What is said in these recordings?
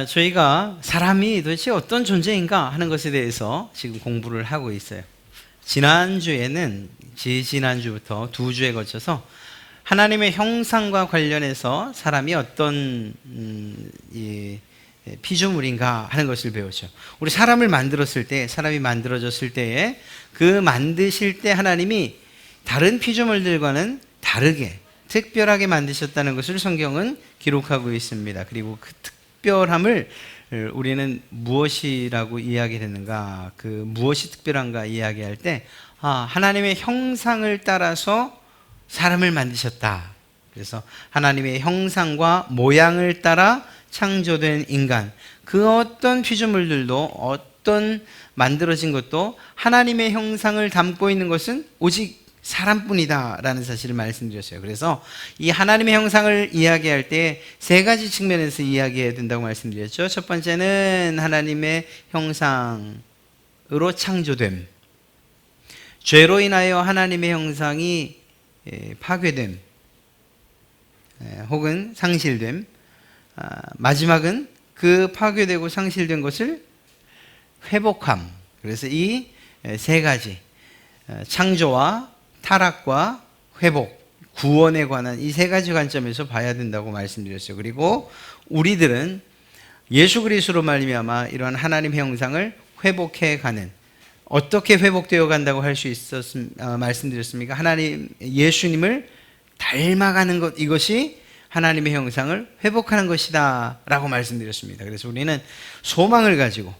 저희가 사람이 도대체 어떤 존재인가 하는 것에 대해서 지금 공부를 하고 있어요. 지난주에는 지난주부터 두 주에 걸쳐서 하나님의 형상과 관련해서 사람이 어떤 피조물인가 하는 것을 배웠죠. 우리 사람을 만들었을 때, 사람이 만들어졌을 때에 그 만드실 때 하나님이 다른 피조물들과는 다르게 특별하게 만드셨다는 것을 성경은 기록하고 있습니다. 그리고 그 특별함을 우리는 무엇이라고 이야기했는가, 그 무엇이 특별한가 이야기할 때 하나님의 형상을 따라서 사람을 만드셨다. 그래서 하나님의 형상과 모양을 따라 창조된 인간, 그 어떤 피조물들도 어떤 만들어진 것도 하나님의 형상을 담고 있는 것은 오직 사람뿐이다 라는 사실을 말씀드렸어요. 그래서 이 하나님의 형상을 이야기할 때 세 가지 측면에서 이야기해야 된다고 말씀드렸죠. 첫 번째는 하나님의 형상으로 창조됨, 죄로 인하여 하나님의 형상이 파괴됨 혹은 상실됨, 마지막은 그 파괴되고 상실된 것을 회복함. 그래서 이 세 가지, 창조와 타락과 회복, 구원에 관한 이 세 가지 관점에서 봐야 된다고 말씀드렸어요. 그리고 우리들은 예수 그리스도로 말미암아 이러한 하나님의 형상을 회복해 가는, 어떻게 회복되어 간다고 할 수 말씀드렸습니까? 하나님, 예수님을 닮아가는 것, 이것이 하나님의 형상을 회복하는 것이다 라고 말씀드렸습니다. 그래서 우리는 소망을 가지고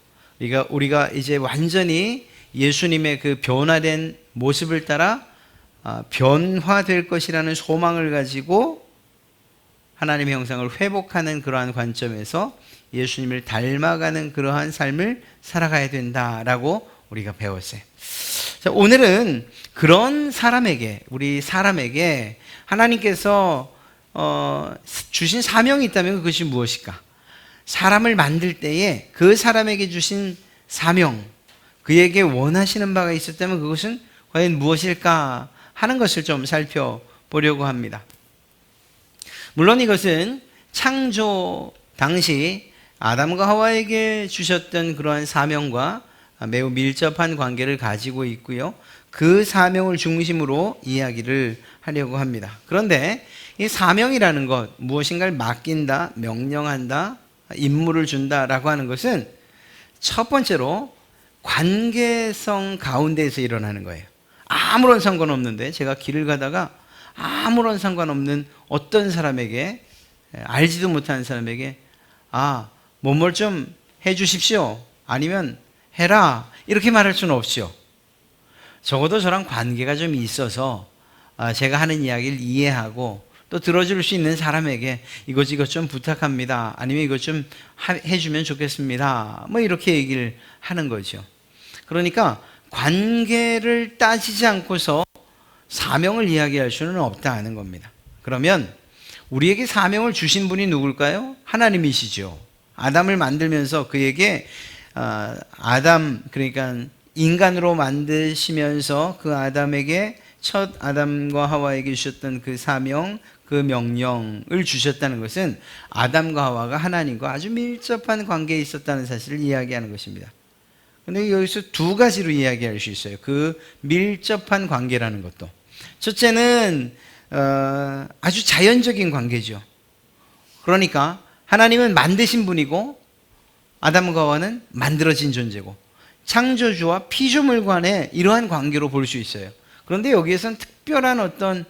우리가 이제 완전히 예수님의 그 변화된 모습을 따라 변화될 것이라는 소망을 가지고 하나님의 형상을 회복하는 그러한 관점에서 예수님을 닮아가는 그러한 삶을 살아가야 된다라고 우리가 배웠어요. 자, 오늘은 그런 우리 사람에게 하나님께서 주신 사명이 있다면 그것이 무엇일까? 사람을 만들 때에 그 사람에게 주신 사명, 그에게 원하시는 바가 있었다면 그것은 과연 무엇일까 하는 것을 좀 살펴보려고 합니다. 물론 이것은 창조 당시 아담과 하와에게 주셨던 그러한 사명과 매우 밀접한 관계를 가지고 있고요. 그 사명을 중심으로 이야기를 하려고 합니다. 그런데 이 사명이라는 것, 무엇인가를 맡긴다, 명령한다, 임무를 준다라고 하는 것은 첫 번째로 관계성 가운데에서 일어나는 거예요. 아무런 상관없는데, 제가 길을 가다가 아무런 상관없는 어떤 사람에게, 알지도 못하는 사람에게 뭐뭘 좀 해주십시오, 아니면 해라, 이렇게 말할 수는 없죠. 적어도 저랑 관계가 좀 있어서 제가 하는 이야기를 이해하고 또 들어줄 수 있는 사람에게 이것 좀 부탁합니다, 아니면 이것 좀 해주면 좋겠습니다, 뭐 이렇게 얘기를 하는 거죠. 그러니까 관계를 따지지 않고서 사명을 이야기할 수는 없다는 겁니다. 그러면 우리에게 사명을 주신 분이 누굴까요? 하나님이시죠. 아담을 만들면서 그에게 그러니까 인간으로 만드시면서 그 아담에게, 첫 아담과 하와에게 주셨던 그 사명, 그 명령을 주셨다는 것은 아담과 하와가 하나님과 아주 밀접한 관계에 있었다는 사실을 이야기하는 것입니다. 그런데 여기서 두 가지로 이야기할 수 있어요. 그 밀접한 관계라는 것도. 첫째는 아주 자연적인 관계죠. 그러니까 하나님은 만드신 분이고 아담과 하와는 만들어진 존재고, 창조주와 피조물 간의 이러한 관계로 볼 수 있어요. 그런데 여기에서는 특별한 어떤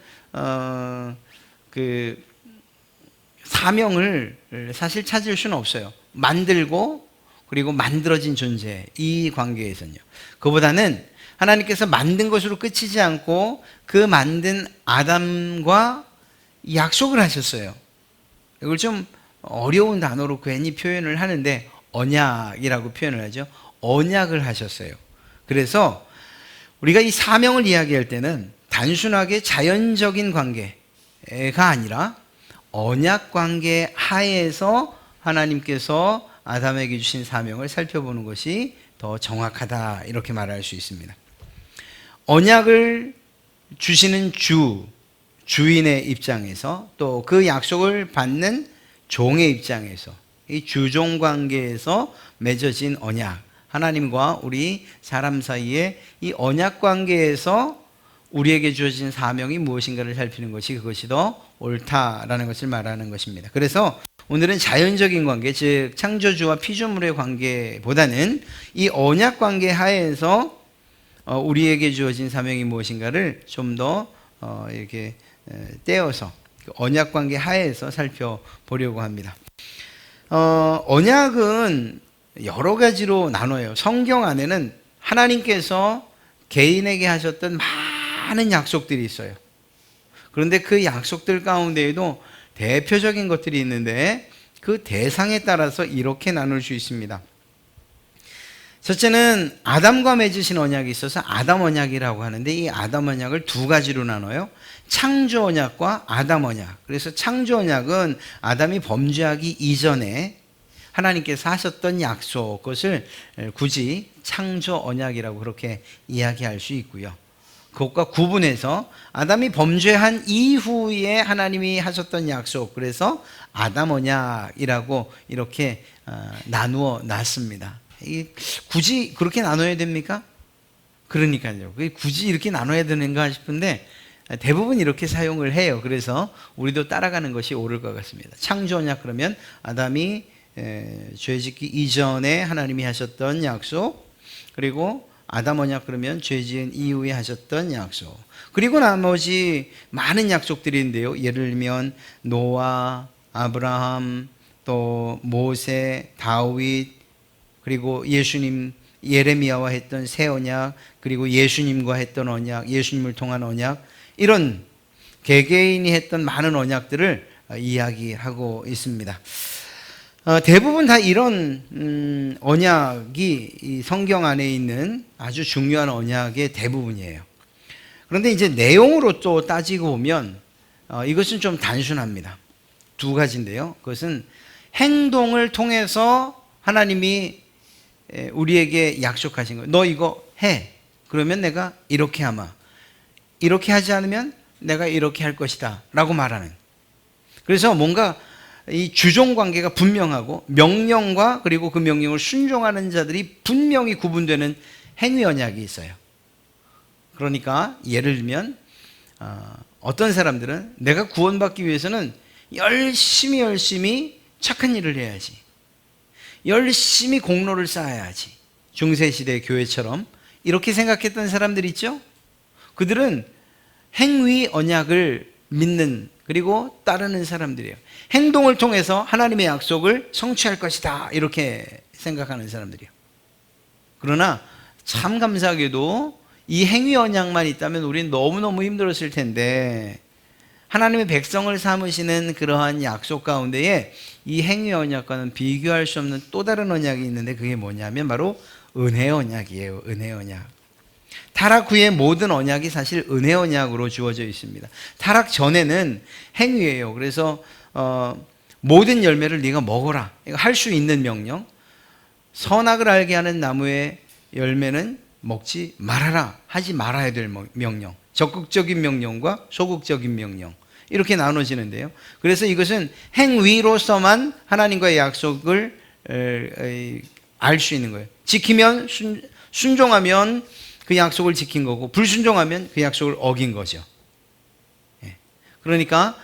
그 사명을 사실 찾을 수는 없어요. 만들고 그리고 만들어진 존재, 이 관계에서는요. 그보다는 하나님께서 만든 것으로 끝이지 않고 그 만든 아담과 약속을 하셨어요. 이걸 좀 어려운 단어로 괜히 표현을 하는데 언약이라고 표현을 하죠. 언약을 하셨어요. 그래서 우리가 이 사명을 이야기할 때는 단순하게 자연적인 관계가 아니라 언약 관계 하에서 하나님께서 아담에게 주신 사명을 살펴보는 것이 더 정확하다, 이렇게 말할 수 있습니다. 언약을 주시는 주인의 입장에서, 또 그 약속을 받는 종의 입장에서 이 주종 관계에서 맺어진 언약, 하나님과 우리 사람 사이의 이 언약 관계에서 우리에게 주어진 사명이 무엇인가를 살피는 것이 그것이 더 옳다라는 것을 말하는 것입니다. 그래서 오늘은 자연적인 관계, 즉 창조주와 피조물의 관계보다는 이 언약 관계 하에서 우리에게 주어진 사명이 무엇인가를 좀 더 이렇게 떼어서 언약 관계 하에서 살펴보려고 합니다. 언약은 여러 가지로 나눠요. 성경 안에는 하나님께서 개인에게 하셨던 많은 약속들이 있어요. 그런데 그 약속들 가운데에도 대표적인 것들이 있는데 그 대상에 따라서 이렇게 나눌 수 있습니다. 첫째는 아담과 맺으신 언약이 있어서 아담 언약이라고 하는데, 이 아담 언약을 두 가지로 나눠요. 창조 언약과 아담 언약. 그래서 창조 언약은 아담이 범죄하기 이전에 하나님께서 하셨던 약속, 그것을 굳이 창조 언약이라고 그렇게 이야기할 수 있고요. 그것과 구분해서 아담이 범죄한 이후에 하나님이 하셨던 약속, 그래서 아담 언약이라고 이렇게 나누어 놨습니다. 굳이 그렇게 나눠야 됩니까? 그러니까요. 굳이 이렇게 나눠야 되는가 싶은데 대부분 이렇게 사용을 해요. 그래서 우리도 따라가는 것이 옳을 것 같습니다. 창조 언약 그러면 아담이 죄 짓기 이전에 하나님이 하셨던 약속, 그리고 아담 언약 그러면 죄 지은 이후에 하셨던 약속, 그리고 나머지 많은 약속들이 있는데요. 예를 들면 노아, 아브라함, 또 모세, 다윗, 그리고 예수님, 예레미야와 했던 새 언약, 그리고 예수님과 했던 언약, 예수님을 통한 언약, 이런 개개인이 했던 많은 언약들을 이야기하고 있습니다. 대부분 다 이런 언약이 이 성경 안에 있는 아주 중요한 언약의 대부분이에요. 그런데 이제 내용으로 또 따지고 보면 이것은 좀 단순합니다. 두 가지인데요. 그것은 행동을 통해서 하나님이 우리에게 약속하신 거예요. 너 이거 해. 그러면 내가 이렇게 하마. 이렇게 하지 않으면 내가 이렇게 할 것이다 라고 말하는. 그래서 뭔가 이 주종 관계가 분명하고 명령과 그리고 그 명령을 순종하는 자들이 분명히 구분되는 행위 언약이 있어요. 그러니까 예를 들면 어떤 사람들은 내가 구원받기 위해서는 열심히 착한 일을 해야지, 열심히 공로를 쌓아야지, 중세시대 교회처럼 이렇게 생각했던 사람들 있죠? 그들은 행위 언약을 믿는 그리고 따르는 사람들이에요. 행동을 통해서 하나님의 약속을 성취할 것이다 이렇게 생각하는 사람들이에요. 그러나 참 감사하게도 이 행위 언약만 있다면 우리는 너무너무 힘들었을 텐데, 하나님의 백성을 삼으시는 그러한 약속 가운데에 이 행위 언약과는 비교할 수 없는 또 다른 언약이 있는데, 그게 뭐냐면 바로 은혜 언약이에요. 은혜 언약. 타락 후의 모든 언약이 사실 은혜 언약으로 주어져 있습니다. 타락 전에는 행위예요. 그래서 모든 열매를 네가 먹어라, 이거 할 수 있는 명령. 선악을 알게 하는 나무의 열매는 먹지 말아라, 하지 말아야 될 명령. 적극적인 명령과 소극적인 명령, 이렇게 나눠지는데요. 그래서 이것은 행위로서만 하나님과의 약속을 알 수 있는 거예요. 지키면 순종하면 그 약속을 지킨 거고, 불순종하면 그 약속을 어긴 거죠. 그러니까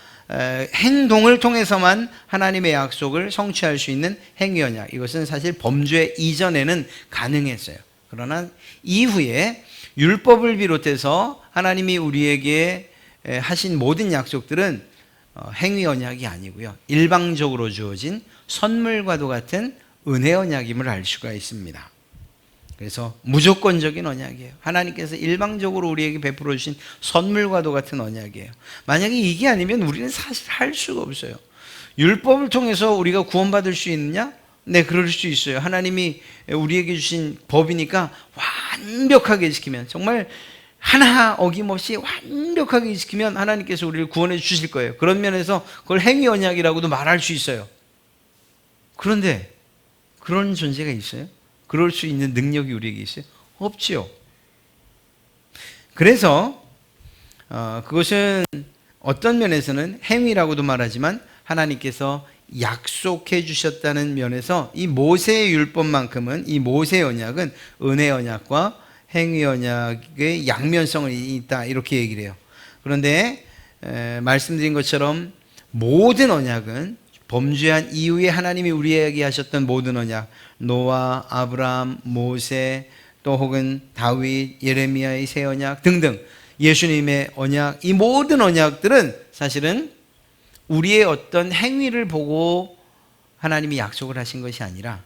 행동을 통해서만 하나님의 약속을 성취할 수 있는 행위 언약, 이것은 사실 범죄 이전에는 가능했어요. 그러나 이후에 율법을 비롯해서 하나님이 우리에게 하신 모든 약속들은 행위 언약이 아니고요, 일방적으로 주어진 선물과도 같은 은혜 언약임을 알 수가 있습니다. 그래서 무조건적인 언약이에요. 하나님께서 일방적으로 우리에게 베풀어 주신 선물과도 같은 언약이에요. 만약에 이게 아니면 우리는 사실 할 수가 없어요. 율법을 통해서 우리가 구원받을 수 있느냐? 네, 그럴 수 있어요. 하나님이 우리에게 주신 법이니까 완벽하게 지키면, 정말 하나 어김없이 완벽하게 지키면 하나님께서 우리를 구원해 주실 거예요. 그런 면에서 그걸 행위 언약이라고도 말할 수 있어요. 그런데 그런 존재가 있어요? 그럴 수 있는 능력이 우리에게 있어요? 없지요. 그래서 그것은 어떤 면에서는 행위라고도 말하지만 하나님께서 약속해 주셨다는 면에서 이 모세의 율법만큼은, 이 모세의 언약은 은혜 언약과 행위 언약의 양면성이 있다, 이렇게 얘기를 해요. 그런데 말씀드린 것처럼 모든 언약은 범죄한 이후에 하나님이 우리에게 하셨던 모든 언약, 노아, 아브라함, 모세, 또 혹은 다윗, 예레미야의 새 언약 등등 예수님의 언약, 이 모든 언약들은 사실은 우리의 어떤 행위를 보고 하나님이 약속을 하신 것이 아니라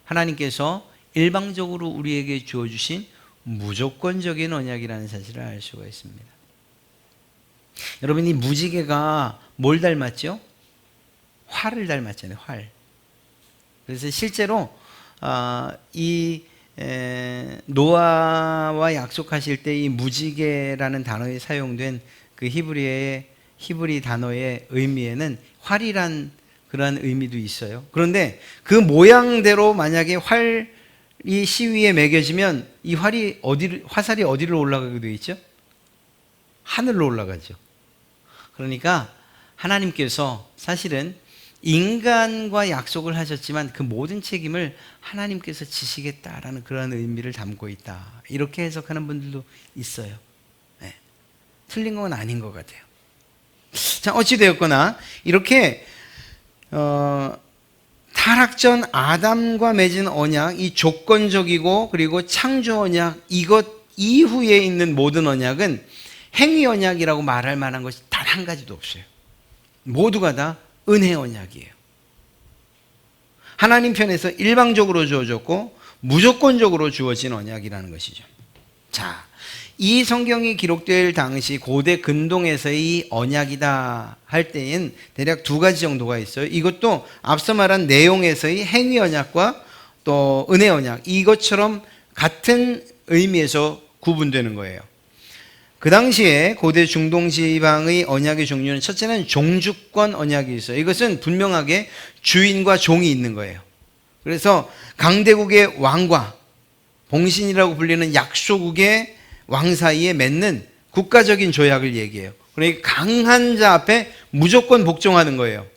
하나님께서 일방적으로 우리에게 주어주신 무조건적인 언약이라는 사실을 알 수가 있습니다. 여러분, 이 무지개가 뭘 닮았죠? 활을 닮았잖아요. 활. 그래서 실제로 노아와 약속하실 때 이 무지개라는 단어에 사용된 그 히브리 단어의 의미에는 활이란 그런 의미도 있어요. 그런데 그 모양대로 만약에 활이 시위에 매겨지면 이 화살이 어디로 올라가게 되어 있죠? 하늘로 올라가죠. 그러니까 하나님께서 사실은 인간과 약속을 하셨지만 그 모든 책임을 하나님께서 지시겠다라는 그런 의미를 담고 있다, 이렇게 해석하는 분들도 있어요. 네. 틀린 건 아닌 것 같아요. 자, 어찌되었거나 이렇게 타락 전 아담과 맺은 언약, 이 조건적이고 그리고 창조 언약, 이것 이후에 있는 모든 언약은 행위 언약이라고 말할 만한 것이 단 한 가지도 없어요. 모두가 다 은혜 언약이에요. 하나님 편에서 일방적으로 주어졌고 무조건적으로 주어진 언약이라는 것이죠. 자, 이 성경이 기록될 당시 고대 근동에서의 언약이다 할 때엔 대략 두 가지 정도가 있어요. 이것도 앞서 말한 내용에서의 행위 언약과 또 은혜 언약, 이것처럼 같은 의미에서 구분되는 거예요. 그 당시에 고대 중동 지방의 언약의 종류는, 첫째는 종주권 언약이 있어요. 이것은 분명하게 주인과 종이 있는 거예요. 그래서 강대국의 왕과 봉신이라고 불리는 약소국의 왕 사이에 맺는 국가적인 조약을 얘기해요. 그러니까 강한 자 앞에 무조건 복종하는 거예요.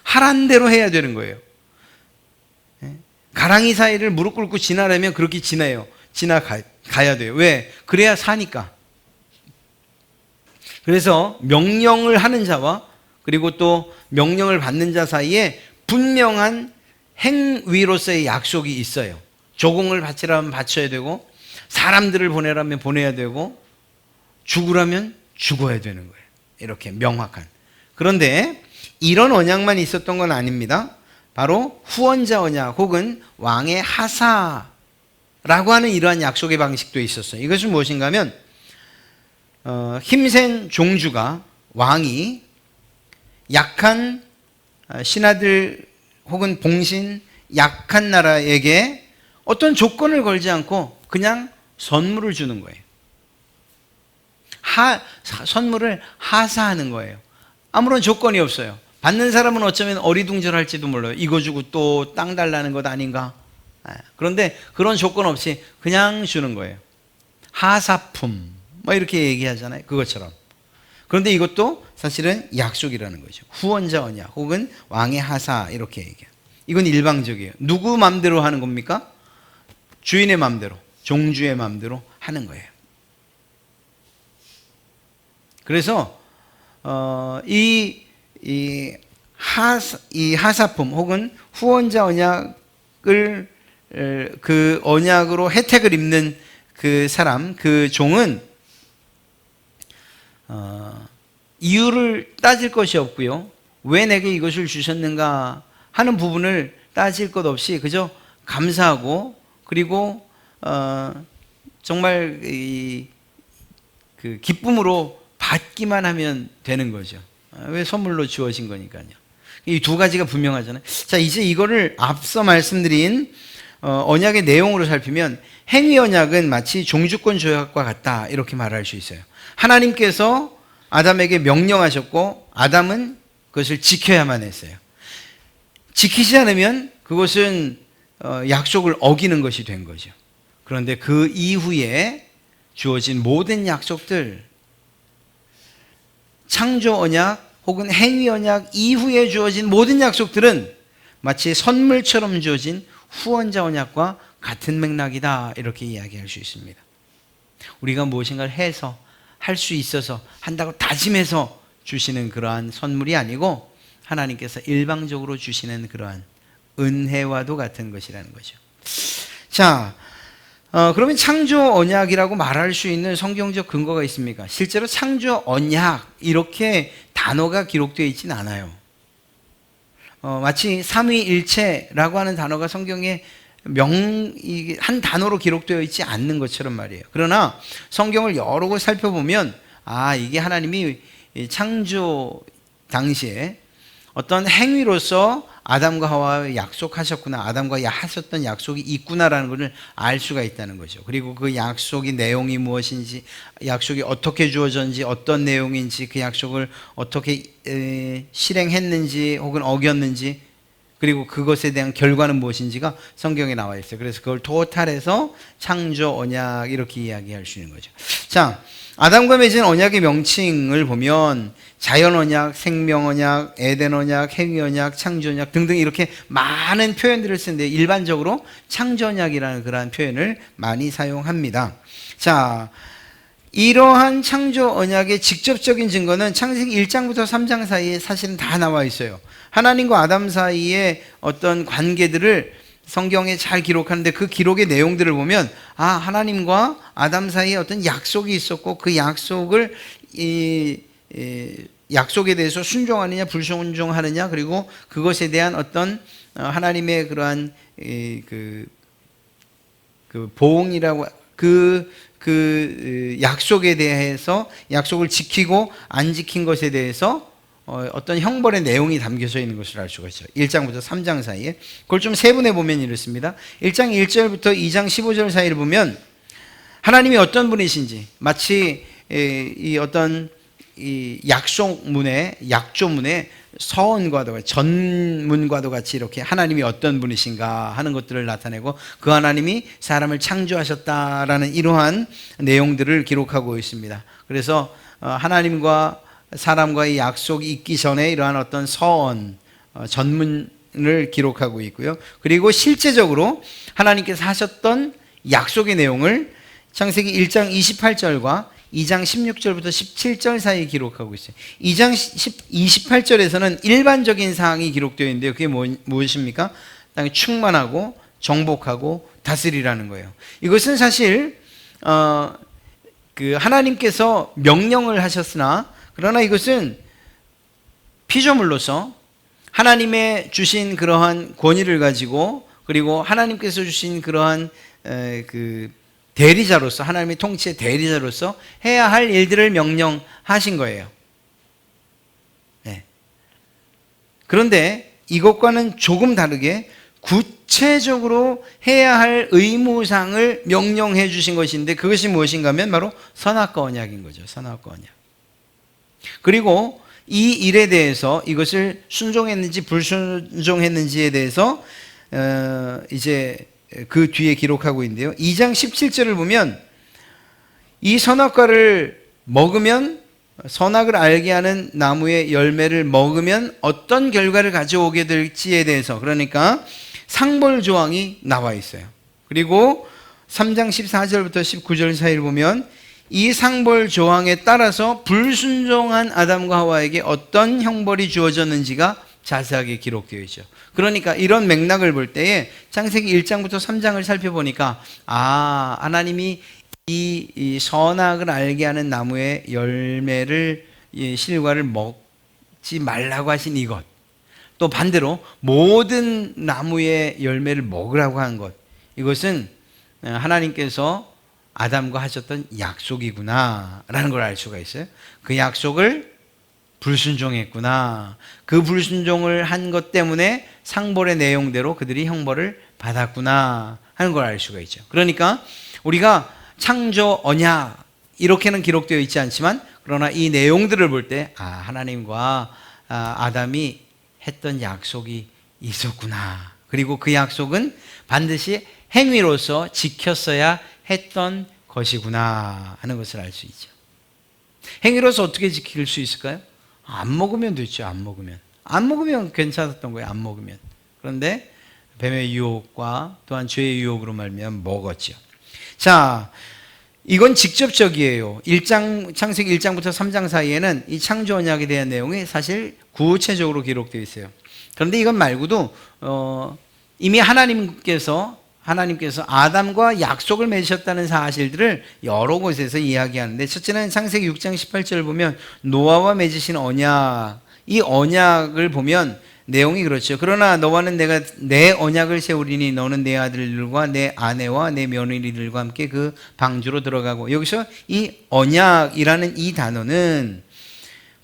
하란 대로 해야 되는 거예요. 가랑이 사이를 무릎 꿇고 지나려면 그렇게 지나가야 돼요. 왜? 그래야 사니까. 그래서 명령을 하는 자와 그리고 또 명령을 받는 자 사이에 분명한 행위로서의 약속이 있어요. 조공을 바치라면 바쳐야 되고, 사람들을 보내라면 보내야 되고, 죽으라면 죽어야 되는 거예요. 이렇게 명확한. 그런데 이런 언약만 있었던 건 아닙니다. 바로 후원자 언약 혹은 왕의 하사라고 하는 이러한 약속의 방식도 있었어요. 이것은 무엇인가 하면 힘센 종주가, 왕이 약한 신하들 혹은 봉신, 약한 나라에게 어떤 조건을 걸지 않고 그냥 선물을 주는 거예요. 선물을 하사하는 거예요. 아무런 조건이 없어요. 받는 사람은 어쩌면 어리둥절할지도 몰라요. 이거 주고 또 땅 달라는 것 아닌가? 그런데 그런 조건 없이 그냥 주는 거예요. 하사품 뭐 이렇게 얘기하잖아요. 그것처럼. 그런데 이것도 사실은 약속이라는 거죠. 후원자 언약 혹은 왕의 하사, 이렇게 얘기해요. 이건 일방적이에요. 누구 맘대로 하는 겁니까? 주인의 맘대로, 종주의 맘대로 하는 거예요. 그래서 이 하사품 혹은 후원자 언약을 그 언약으로 혜택을 입는 그 사람, 그 종은 이유를 따질 것이 없고요. 왜 내게 이것을 주셨는가 하는 부분을 따질 것 없이 그저 감사하고, 그리고 정말 그 기쁨으로 받기만 하면 되는 거죠. 왜 선물로 주어진 거니까요. 이 두 가지가 분명하잖아요. 자, 이제 이거를 앞서 말씀드린 언약의 내용으로 살피면 행위 언약은 마치 종주권 조약과 같다, 이렇게 말할 수 있어요. 하나님께서 아담에게 명령하셨고 아담은 그것을 지켜야만 했어요. 지키지 않으면 그것은 약속을 어기는 것이 된 거죠. 그런데 그 이후에 주어진 모든 약속들, 창조 언약 혹은 행위 언약 이후에 주어진 모든 약속들은 마치 선물처럼 주어진 후원자 언약과 같은 맥락이다, 이렇게 이야기할 수 있습니다. 우리가 무엇인가를 해서 할 수 있어서 한다고 다짐해서 주시는 그러한 선물이 아니고 하나님께서 일방적으로 주시는 그러한 은혜와도 같은 것이라는 거죠. 자, 그러면 창조 언약이라고 말할 수 있는 성경적 근거가 있습니까? 실제로 창조 언약 이렇게 단어가 기록되어 있지는 않아요. 마치 삼위일체라고 하는 단어가 성경에 한 단어로 기록되어 있지 않는 것처럼 말이에요. 그러나 성경을 여러 곳 살펴보면 이게 하나님이 창조 당시에 어떤 행위로서 아담과 하와와 약속하셨구나, 아담과 하셨던 약속이 있구나라는 것을 알 수가 있다는 거죠. 그리고 그 약속의 내용이 무엇인지, 약속이 어떻게 주어졌는지, 어떤 내용인지, 그 약속을 어떻게 실행했는지 혹은 어겼는지, 그리고 그것에 대한 결과는 무엇인지가 성경에 나와 있어요. 그래서 그걸 토탈해서 창조 언약 이렇게 이야기할 수 있는 거죠. 자, 아담과 맺은 언약의 명칭을 보면 자연 언약, 생명 언약, 에덴 언약, 행위 언약, 창조 언약 등등 이렇게 많은 표현들을 쓰는데 일반적으로 창조 언약이라는 그러한 표현을 많이 사용합니다. 자, 이러한 창조 언약의 직접적인 증거는 창세기 1장부터 3장 사이에 사실은 다 나와 있어요. 하나님과 아담 사이의 어떤 관계들을 성경에 잘 기록하는데 그 기록의 내용들을 보면 하나님과 아담 사이에 어떤 약속이 있었고 그 약속을 약속에 대해서 순종하느냐 불순종하느냐, 그리고 그것에 대한 어떤 하나님의 그러한 그 보응이라고 그 약속에 대해서, 약속을 지키고 안 지킨 것에 대해서 어떤 형벌의 내용이 담겨져 있는 것을 알 수가 있어요. 1장부터 3장 사이에. 그걸 좀 세분해 보면 이렇습니다. 1장 1절부터 2장 15절 사이를 보면 하나님이 어떤 분이신지, 마치 이 어떤 이 약조문에 서원과도 같이, 전문과도 같이 이렇게 하나님이 어떤 분이신가 하는 것들을 나타내고 그 하나님이 사람을 창조하셨다라는 이러한 내용들을 기록하고 있습니다. 그래서 하나님과 사람과의 약속이 있기 전에 이러한 어떤 서원, 전문을 기록하고 있고요. 그리고 실제적으로 하나님께서 하셨던 약속의 내용을 창세기 1장 28절과 2장 16절부터 17절 사이에 기록하고 있어요. 2장 28절에서는 일반적인 사항이 기록되어 있는데요. 그게 무엇입니까? 땅에 충만하고 정복하고 다스리라는 거예요. 이것은 사실 그 하나님께서 명령을 하셨으나, 그러나 이것은 피조물로서 하나님의 주신 그러한 권위를 가지고, 그리고 하나님께서 주신 그러한 그 대리자로서, 하나님의 통치의 대리자로서 해야 할 일들을 명령하신 거예요. 네. 그런데 이것과는 조금 다르게 구체적으로 해야 할 의무상을 명령해 주신 것인데, 그것이 무엇인가 하면 바로 선악과 언약인 거죠. 선악과 언약. 그리고 이 일에 대해서, 이것을 순종했는지 불순종했는지에 대해서 이제 그 뒤에 기록하고 있는데요. 2장 17절을 보면 이 선악과를 먹으면, 선악을 알게 하는 나무의 열매를 먹으면 어떤 결과를 가져오게 될지에 대해서, 그러니까 상벌 조항이 나와 있어요. 그리고 3장 14절부터 19절 사이를 보면 이 상벌 조항에 따라서 불순종한 아담과 하와에게 어떤 형벌이 주어졌는지가 자세하게 기록되어 있죠. 그러니까 이런 맥락을 볼 때에 창세기 1장부터 3장을 살펴보니까 하나님이 이 선악을 알게 하는 나무의 열매를, 실과를 먹지 말라고 하신 이것, 또 반대로 모든 나무의 열매를 먹으라고 한 것, 이것은 하나님께서 아담과 하셨던 약속이구나 라는 걸 알 수가 있어요. 그 약속을 불순종했구나, 그 불순종을 한 것 때문에 상벌의 내용대로 그들이 형벌을 받았구나 하는 걸 알 수가 있죠. 그러니까 우리가 창조 언약 이렇게는 기록되어 있지 않지만, 그러나 이 내용들을 볼 때 하나님과 아담이 했던 약속이 있었구나, 그리고 그 약속은 반드시 행위로서 지켰어야 했던 것이구나 하는 것을 알 수 있죠. 행위로서 어떻게 지킬 수 있을까요? 안 먹으면 됐죠. 안 먹으면 괜찮았던 거예요. 안 먹으면. 그런데 뱀의 유혹과 또한 죄의 유혹으로 말미암아 먹었죠. 자, 이건 직접적이에요. 창세기 1장부터 3장 사이에는 이 창조 언약에 대한 내용이 사실 구체적으로 기록되어 있어요. 그런데 이것 말고도 이미 하나님께서 아담과 약속을 맺으셨다는 사실들을 여러 곳에서 이야기하는데, 첫째는 창세기 6장 18절을 보면 노아와 맺으신 언약, 이 언약을 보면 내용이 그렇죠. 그러나 너와는 내가 내 언약을 세우리니 너는 내 아들들과 내 아내와 내 며느리들과 함께 그 방주로 들어가고. 여기서 이 언약이라는 이 단어는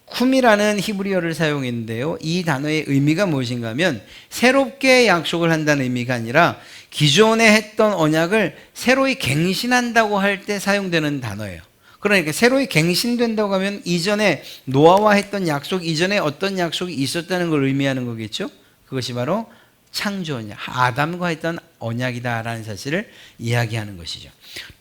쿰이라는 히브리어를 사용했는데요, 이 단어의 의미가 무엇인가 하면 새롭게 약속을 한다는 의미가 아니라 기존에 했던 언약을 새로이 갱신한다고 할 때 사용되는 단어예요. 그러니까 새로이 갱신된다고 하면 이전에 노아와 했던 약속 이전에 어떤 약속이 있었다는 걸 의미하는 거겠죠. 그것이 바로 창조 언약, 아담과 했던 언약이다라는 사실을 이야기하는 것이죠.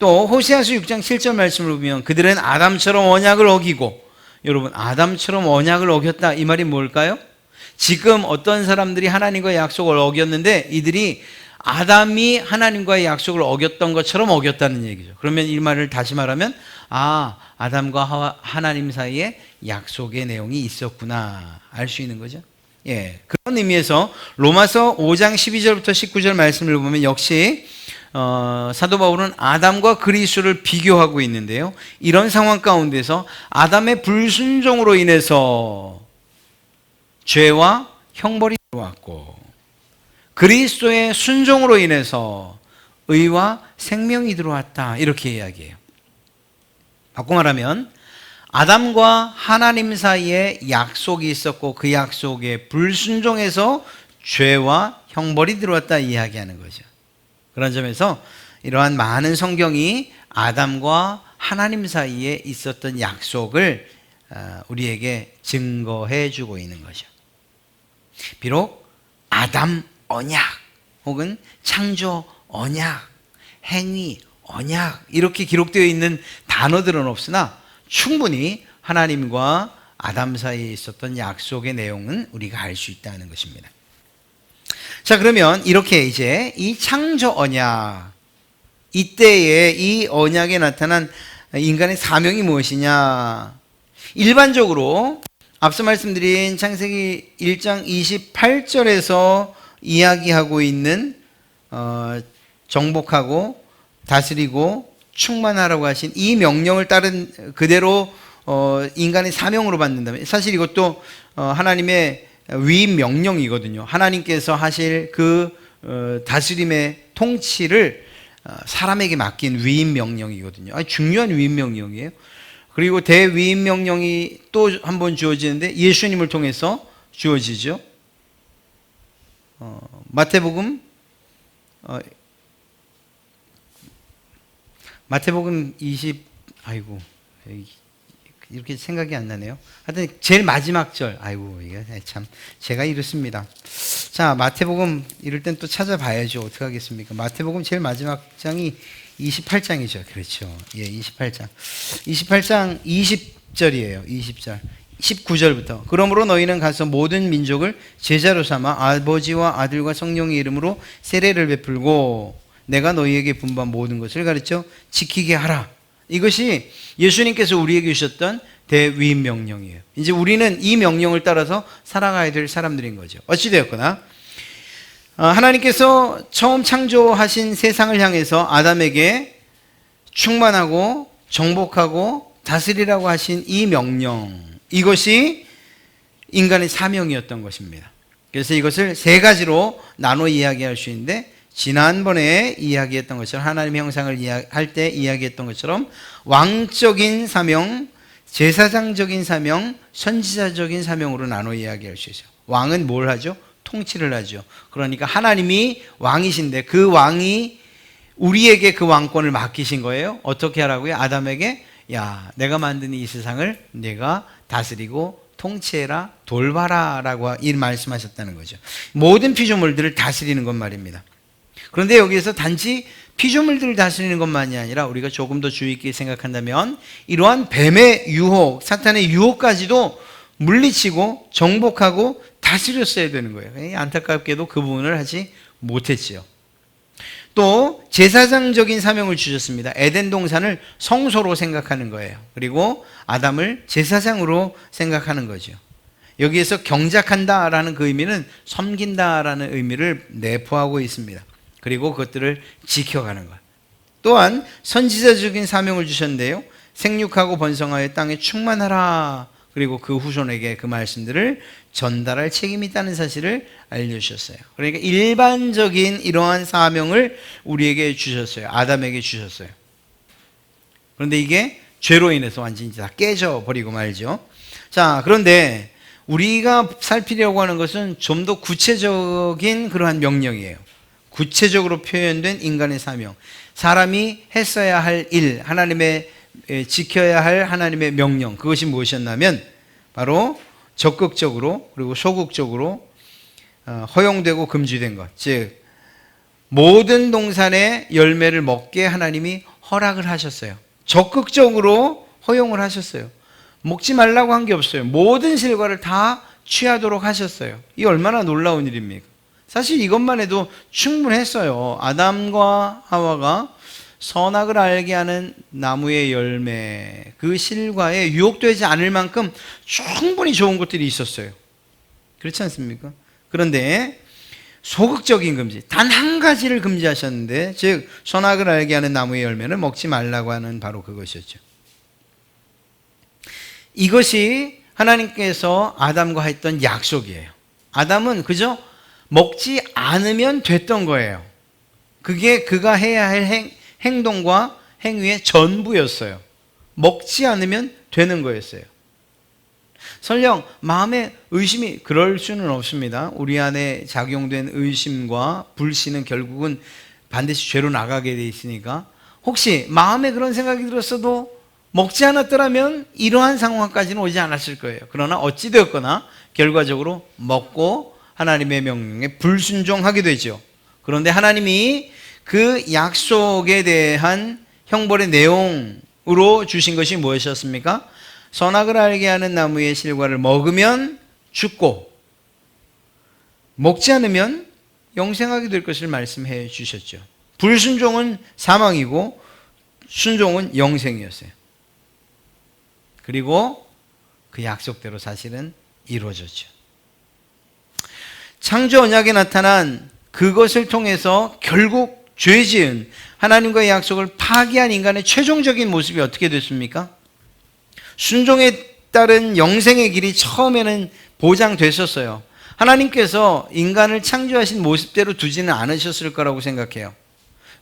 또 호세아서 6장 7절 말씀을 보면 그들은 아담처럼 언약을 어기고, 여러분 아담처럼 언약을 어겼다, 이 말이 뭘까요? 지금 어떤 사람들이 하나님과의 약속을 어겼는데 이들이 아담이 하나님과의 약속을 어겼던 것처럼 어겼다는 얘기죠. 그러면 이 말을 다시 말하면 아담과 하나님 사이에 약속의 내용이 있었구나 알 수 있는 거죠. 예, 그런 의미에서 로마서 5장 12절부터 19절 말씀을 보면 역시 사도 바울은 아담과 그리스도를 비교하고 있는데요, 이런 상황 가운데서 아담의 불순종으로 인해서 죄와 형벌이 들어왔고 그리스도의 순종으로 인해서 의와 생명이 들어왔다, 이렇게 이야기해요. 바꿔 말하면 아담과 하나님 사이에 약속이 있었고 그 약속에 불순종해서 죄와 형벌이 들어왔다 이야기하는 거죠. 그런 점에서 이러한 많은 성경이 아담과 하나님 사이에 있었던 약속을 우리에게 증거해 주고 있는 거죠. 비록 아담 언약 혹은 창조 언약, 행위 언약 이렇게 기록되어 있는 단어들은 없으나 충분히 하나님과 아담 사이에 있었던 약속의 내용은 우리가 알 수 있다는 것입니다. 자, 그러면 이렇게 이제 이 창조 언약, 이때에 이 언약에 나타난 인간의 사명이 무엇이냐? 일반적으로 앞서 말씀드린 창세기 1장 28절에서 이야기하고 있는 정복하고 다스리고 충만하라고 하신 이 명령을 따른 그대로 인간의 사명으로 받는다면, 사실 이것도 하나님의 위임 명령이거든요. 하나님께서 하실 그 다스림의 통치를 사람에게 맡긴 위임 명령이거든요. 아주 중요한 위임 명령이에요. 그리고 대위임 명령이 또 한 번 주어지는데 예수님을 통해서 주어지죠. 마태복음 20, 아이고 이렇게 생각이 안 나네요. 하여튼 제일 마지막 절, 아이고 이게 참 제가 이렇습니다. 자, 마태복음 이럴 땐 또 찾아봐야죠. 어떻게 하겠습니까? 마태복음 제일 마지막 장이 28장이죠. 그렇죠. 예, 28장 20절이에요. 20절 19절부터 그러므로 너희는 가서 모든 민족을 제자로 삼아 아버지와 아들과 성령의 이름으로 세례를 베풀고 내가 너희에게 분부한 모든 것을 가르쳐 지키게 하라. 이것이 예수님께서 우리에게 주셨던 대위임 명령이에요. 이제 우리는 이 명령을 따라서 살아가야 될 사람들인 거죠. 어찌되었거나 하나님께서 처음 창조하신 세상을 향해서 아담에게 충만하고 정복하고 다스리라고 하신 이 명령, 이것이 인간의 사명이었던 것입니다. 그래서 이것을 세 가지로 나눠 이야기할 수 있는데, 지난번에 이야기했던 것처럼 하나님의 형상을 할 때 이야기했던 것처럼 왕적인 사명, 제사장적인 사명, 선지자적인 사명으로 나눠 이야기할 수 있어요. 왕은 뭘 하죠? 통치를 하죠. 그러니까 하나님이 왕이신데 그 왕이 우리에게 그 왕권을 맡기신 거예요. 어떻게 하라고요? 아담에게 야, 내가 만든 이 세상을 내가 다스리고 통치해라, 돌봐라 라고 이 말씀하셨다는 거죠. 모든 피조물들을 다스리는 것 말입니다. 그런데 여기에서 단지 피조물들을 다스리는 것만이 아니라 우리가 조금 더 주의 있게 생각한다면 이러한 뱀의 유혹, 사탄의 유혹까지도 물리치고 정복하고 다스렸어야 되는 거예요. 안타깝게도 그 부분을 하지 못했지요. 또 제사장적인 사명을 주셨습니다. 에덴 동산을 성소로 생각하는 거예요. 그리고 아담을 제사장으로 생각하는 거죠. 여기에서 경작한다라는 그 의미는 섬긴다라는 의미를 내포하고 있습니다. 그리고 그것들을 지켜가는 것. 또한 선지자적인 사명을 주셨는데요. 생육하고 번성하여 땅에 충만하라. 그리고 그 후손에게 그 말씀들을 전달할 책임이 있다는 사실을 알려주셨어요. 그러니까 일반적인 이러한 사명을 우리에게 주셨어요. 아담에게 주셨어요. 그런데 이게 죄로 인해서 완전히 다 깨져버리고 말죠. 자, 그런데 우리가 살피려고 하는 것은 좀 더 구체적인 그러한 명령이에요. 구체적으로 표현된 인간의 사명. 사람이 했어야 할 일, 하나님의 지켜야 할 하나님의 명령. 그것이 무엇이었냐면 바로 적극적으로 그리고 소극적으로 허용되고 금지된 것. 즉 모든 동산의 열매를 먹게 하나님이 허락을 하셨어요. 적극적으로 허용을 하셨어요. 먹지 말라고 한 게 없어요. 모든 실과를 다 취하도록 하셨어요. 이 얼마나 놀라운 일입니까? 사실 이것만 해도 충분했어요. 아담과 하와가 선악을 알게 하는 나무의 열매, 그 실과에 유혹되지 않을 만큼 충분히 좋은 것들이 있었어요. 그렇지 않습니까? 그런데 소극적인 금지, 단 한 가지를 금지하셨는데, 즉 선악을 알게 하는 나무의 열매는 먹지 말라고 하는 바로 그것이었죠. 이것이 하나님께서 아담과 했던 약속이에요. 아담은 그저 먹지 않으면 됐던 거예요. 그게 그가 해야 할 행동과 행위의 전부였어요. 먹지 않으면 되는 거였어요. 설령 마음에 의심이 그럴 수는 없습니다. 우리 안에 작용된 의심과 불신은 결국은 반드시 죄로 나가게 돼 있으니까 혹시 마음에 그런 생각이 들었어도 먹지 않았더라면 이러한 상황까지는 오지 않았을 거예요. 그러나 어찌되었거나 결과적으로 먹고 하나님의 명령에 불순종하게 되죠. 그런데 하나님이 그 약속에 대한 형벌의 내용으로 주신 것이 무엇이었습니까? 선악을 알게 하는 나무의 실과를 먹으면 죽고 먹지 않으면 영생하게 될 것을 말씀해 주셨죠. 불순종은 사망이고 순종은 영생이었어요. 그리고 그 약속대로 사실은 이루어졌죠. 창조 언약에 나타난 그것을 통해서 결국 죄 지은 하나님과의 약속을 파기한 인간의 최종적인 모습이 어떻게 됐습니까? 순종에 따른 영생의 길이 처음에는 보장됐었어요. 하나님께서 인간을 창조하신 모습대로 두지는 않으셨을 거라고 생각해요.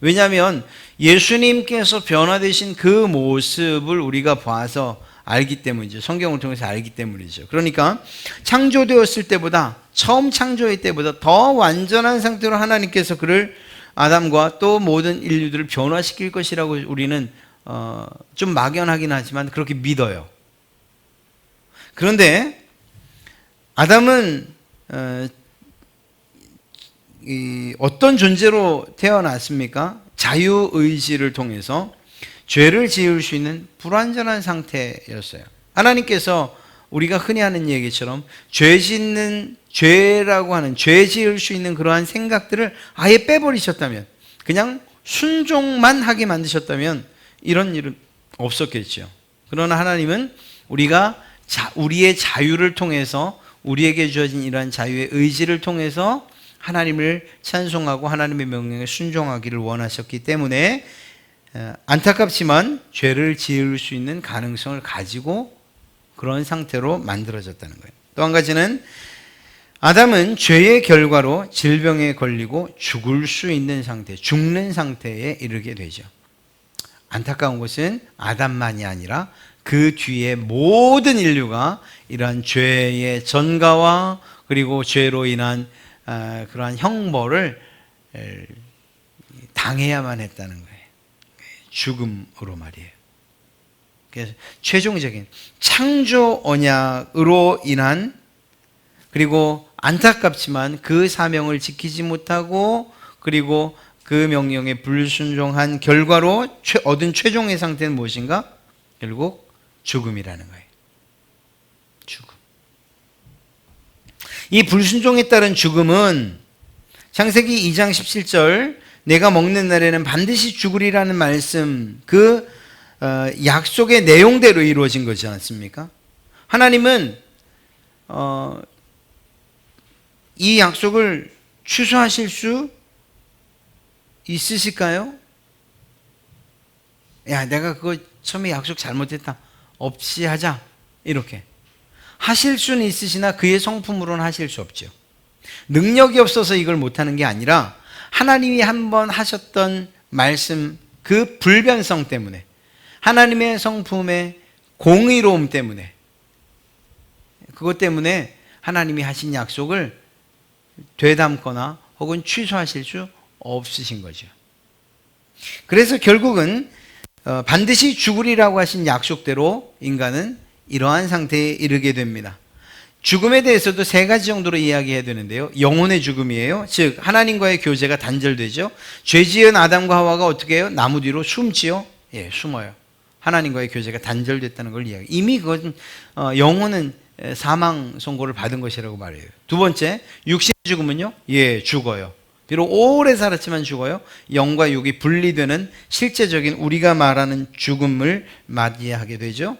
왜냐하면 예수님께서 변화되신 그 모습을 우리가 봐서 알기 때문이죠. 성경을 통해서 알기 때문이죠. 그러니까 창조되었을 때보다, 처음 창조할 때보다 더 완전한 상태로 하나님께서 그를, 아담과 또 모든 인류들을 변화시킬 것이라고 우리는 좀 막연하긴 하지만 그렇게 믿어요. 그런데 아담은 어떤 존재로 태어났습니까? 자유의지를 통해서 죄를 지을 수 있는 불완전한 상태였어요. 하나님께서 우리가 흔히 하는 얘기처럼 죄라고 하는, 죄 지을 수 있는 그러한 생각들을 아예 빼버리셨다면, 그냥 순종만 하게 만드셨다면 이런 일은 없었겠죠. 그러나 하나님은 우리의 자유를 통해서, 우리에게 주어진 이러한 자유의 의지를 통해서 하나님을 찬송하고 하나님의 명령에 순종하기를 원하셨기 때문에 안타깝지만 죄를 지을 수 있는 가능성을 가지고 그런 상태로 만들어졌다는 거예요. 또 한 가지는 아담은 죄의 결과로 질병에 걸리고 죽을 수 있는 상태, 죽는 상태에 이르게 되죠. 안타까운 것은 아담만이 아니라 그 뒤에 모든 인류가 이러한 죄의 전가와 그리고 죄로 인한 그러한 형벌을 당해야만 했다는 거예요. 죽음으로 말이에요. 그래서 최종적인 창조 언약으로 인한, 그리고 안타깝지만 그 사명을 지키지 못하고 그리고 그 명령에 불순종한 결과로 얻은 최종의 상태는 무엇인가? 결국 죽음이라는 거예요. 죽음. 이 불순종에 따른 죽음은 창세기 2장 17절 내가 먹는 날에는 반드시 죽으리라는 말씀, 그 약속의 내용대로 이루어진 거지 않습니까? 하나님은 이 약속을 취소하실 수 있으실까요? 야, 내가 그거 처음에 약속 잘못했다, 없이 하자, 이렇게 하실 수는 있으시나 그의 성품으로는 하실 수 없죠. 능력이 없어서 이걸 못하는 게 아니라 하나님이 한번 하셨던 말씀, 그 불변성 때문에, 하나님의 성품의 공의로움 때문에, 그것 때문에 하나님이 하신 약속을 되담거나 혹은 취소하실 수 없으신 거죠. 그래서 결국은 반드시 죽으리라고 하신 약속대로 인간은 이러한 상태에 이르게 됩니다. 죽음에 대해서도 세 가지 정도로 이야기해야 되는데요. 영혼의 죽음이에요. 즉 하나님과의 교제가 단절되죠. 죄지은 아담과 하와가 어떻게 해요? 나무 뒤로 숨지요. 예, 숨어요. 하나님과의 교제가 단절됐다는 걸 이야기. 이미 그건 영혼은 사망 선고를 받은 것이라고 말해요. 두 번째, 육신의 죽음은요? 예, 죽어요. 비록 오래 살았지만 죽어요. 영과 육이 분리되는 실제적인 우리가 말하는 죽음을 맞이하게 되죠.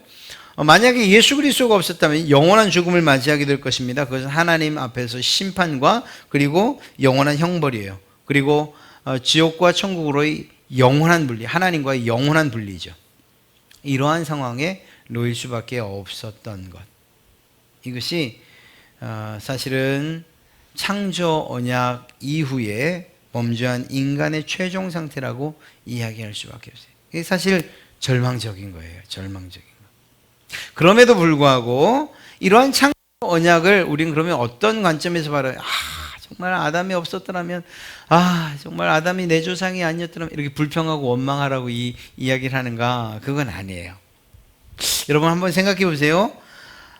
만약에 예수 그리스도가 없었다면 영원한 죽음을 맞이하게 될 것입니다. 그것은 하나님 앞에서 심판과 그리고 영원한 형벌이에요. 그리고 지옥과 천국으로의 영원한 분리, 하나님과의 영원한 분리죠. 이러한 상황에 놓일 수밖에 없었던 것. 이것이 사실은 창조 언약 이후에 범죄한 인간의 최종 상태라고 이야기할 수밖에 없어요. 이게 사실 절망적인 거예요. 절망적인 거. 그럼에도 불구하고 이러한 창조 언약을 우리는 그러면 어떤 관점에서 바라요? 정말 아담이 없었더라면, 정말 아담이 내 조상이 아니었더라면 이렇게 불평하고 원망하라고 이 이야기를 하는가? 그건 아니에요. 여러분 한번 생각해 보세요.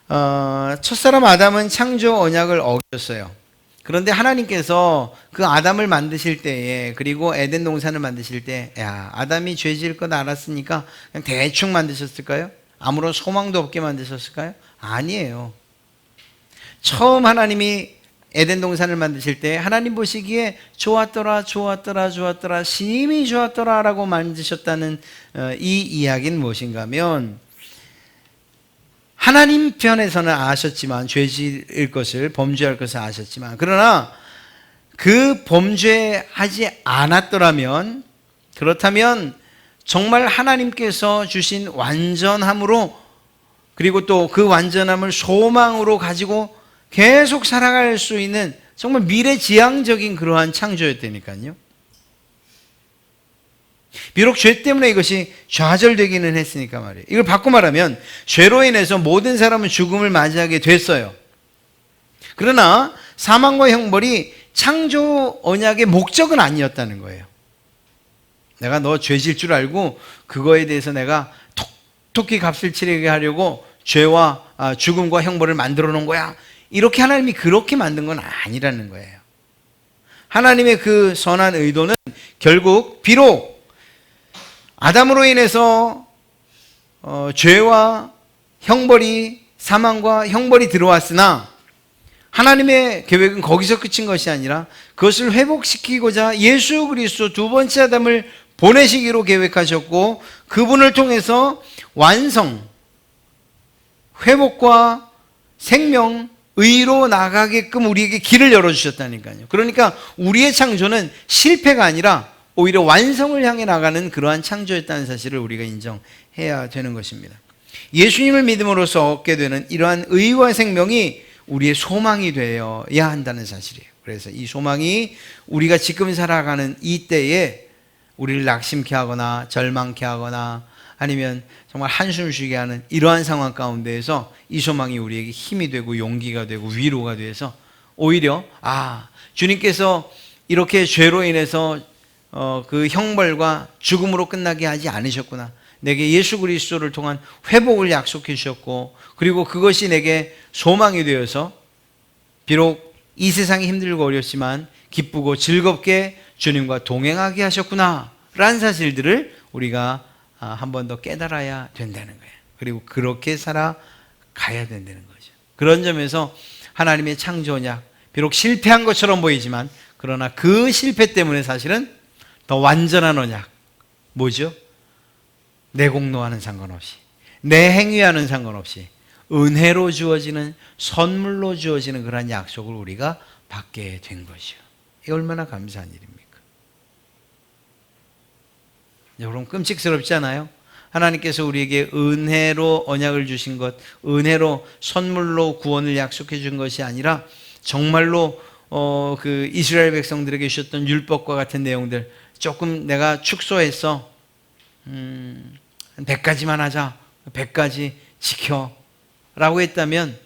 첫사람 아담은 창조 언약을 어겼어요. 그런데 하나님께서 그 아담을 만드실 때에, 그리고 에덴 동산을 만드실 때, 아담이 죄 지을 것 알았으니까 그냥 대충 만드셨을까요? 아무런 소망도 없게 만드셨을까요? 아니에요. 처음 하나님이 에덴 동산을 만드실 때 하나님 보시기에 좋았더라, 좋았더라, 좋았더라, 심히 좋았더라 라고 만드셨다는 이 이야기는 무엇인가 하면, 하나님 편에서는 아셨지만, 죄 지을 것을, 범죄할 것을 아셨지만, 그러나 그 범죄하지 않았더라면, 그렇다면 정말 하나님께서 주신 완전함으로, 그리고 또 그 완전함을 소망으로 가지고 계속 살아갈 수 있는 정말 미래지향적인 그러한 창조였다니까요. 비록 죄 때문에 이것이 좌절되기는 했으니까 말이에요. 이걸 바꿔 말하면 죄로 인해서 모든 사람은 죽음을 맞이하게 됐어요. 그러나 사망과 형벌이 창조 언약의 목적은 아니었다는 거예요. 내가 너 죄질 줄 알고 그거에 대해서 내가 톡톡히 값을 치르게 하려고 죄와 죽음과 형벌을 만들어 놓은 거야. 이렇게 하나님이 그렇게 만든 건 아니라는 거예요. 하나님의 그 선한 의도는 결국 비록 아담으로 인해서 죄와 형벌이, 사망과 형벌이 들어왔으나 하나님의 계획은 거기서 끝인 것이 아니라 그것을 회복시키고자 예수 그리스도 두 번째 아담을 보내시기로 계획하셨고, 그분을 통해서 완성, 회복과 생명, 의로 나가게끔 우리에게 길을 열어주셨다니까요. 그러니까 우리의 창조는 실패가 아니라 오히려 완성을 향해 나가는 그러한 창조였다는 사실을 우리가 인정해야 되는 것입니다. 예수님을 믿음으로써 얻게 되는 이러한 의와 생명이 우리의 소망이 되어야 한다는 사실이에요. 그래서 이 소망이 우리가 지금 살아가는 이 때에 우리를 낙심케 하거나 절망케 하거나 아니면 정말 한숨 쉬게 하는 이러한 상황 가운데에서 이 소망이 우리에게 힘이 되고 용기가 되고 위로가 돼서 오히려 주님께서 이렇게 죄로 인해서 그 형벌과 죽음으로 끝나게 하지 않으셨구나. 내게 예수 그리스도를 통한 회복을 약속해 주셨고, 그리고 그것이 내게 소망이 되어서 비록 이 세상이 힘들고 어렵지만 기쁘고 즐겁게 주님과 동행하게 하셨구나 라는 사실들을 우리가 한 번 더 깨달아야 된다는 거예요. 그리고 그렇게 살아가야 된다는 거죠. 그런 점에서 하나님의 창조 언약, 비록 실패한 것처럼 보이지만 그러나 그 실패 때문에 사실은 더 완전한 언약, 뭐죠? 내 공로와는 상관없이, 내 행위와는 상관없이 은혜로 주어지는, 선물로 주어지는 그런 약속을 우리가 받게 된 것이요. 이게 얼마나 감사한 일입니까? 여러분, 끔찍스럽지 않아요? 하나님께서 우리에게 은혜로 언약을 주신 것, 은혜로 선물로 구원을 약속해 준 것이 아니라 정말로 그 이스라엘 백성들에게 주셨던 율법과 같은 내용들, 조금 내가 축소해서 100가지만 하자, 100가지 지켜 라고 했다면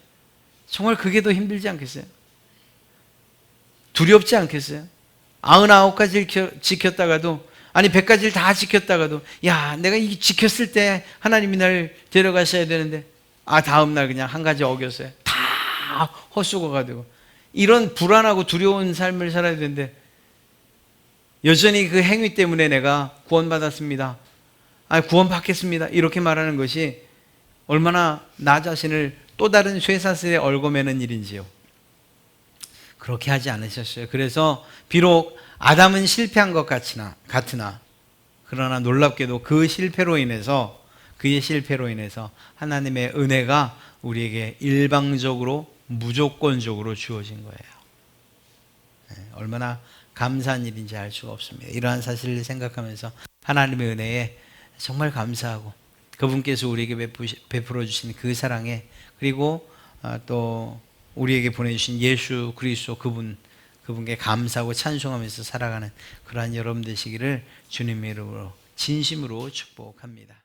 정말 그게 더 힘들지 않겠어요? 두렵지 않겠어요? 99가지를 지켰다가도, 아니 100가지를 다 지켰다가도, 야, 내가 이 지켰을 때 하나님이 날 데려가셔야 되는데, 다음 날 그냥 한 가지 어겼어요. 다 헛수고가 되고, 이런 불안하고 두려운 삶을 살아야 되는데 여전히 그 행위 때문에 내가 구원받았습니다, 구원받겠습니다, 이렇게 말하는 것이 얼마나 나 자신을 또 다른 쇠사슬에 얽어매는 일인지요. 그렇게 하지 않으셨어요. 그래서 비록 아담은 실패한 것 같으나 그러나 놀랍게도 그 실패로 인해서, 그의 실패로 인해서 하나님의 은혜가 우리에게 일방적으로, 무조건적으로 주어진 거예요. 얼마나 감사한 일인지 알 수가 없습니다. 이러한 사실을 생각하면서 하나님의 은혜에 정말 감사하고, 그분께서 우리에게 베풀어 주신 그 사랑에, 그리고 또 우리에게 보내주신 예수 그리스도 그분께 감사하고 찬송하면서 살아가는 그러한 여러분 되시기를 주님의 이름으로 진심으로 축복합니다.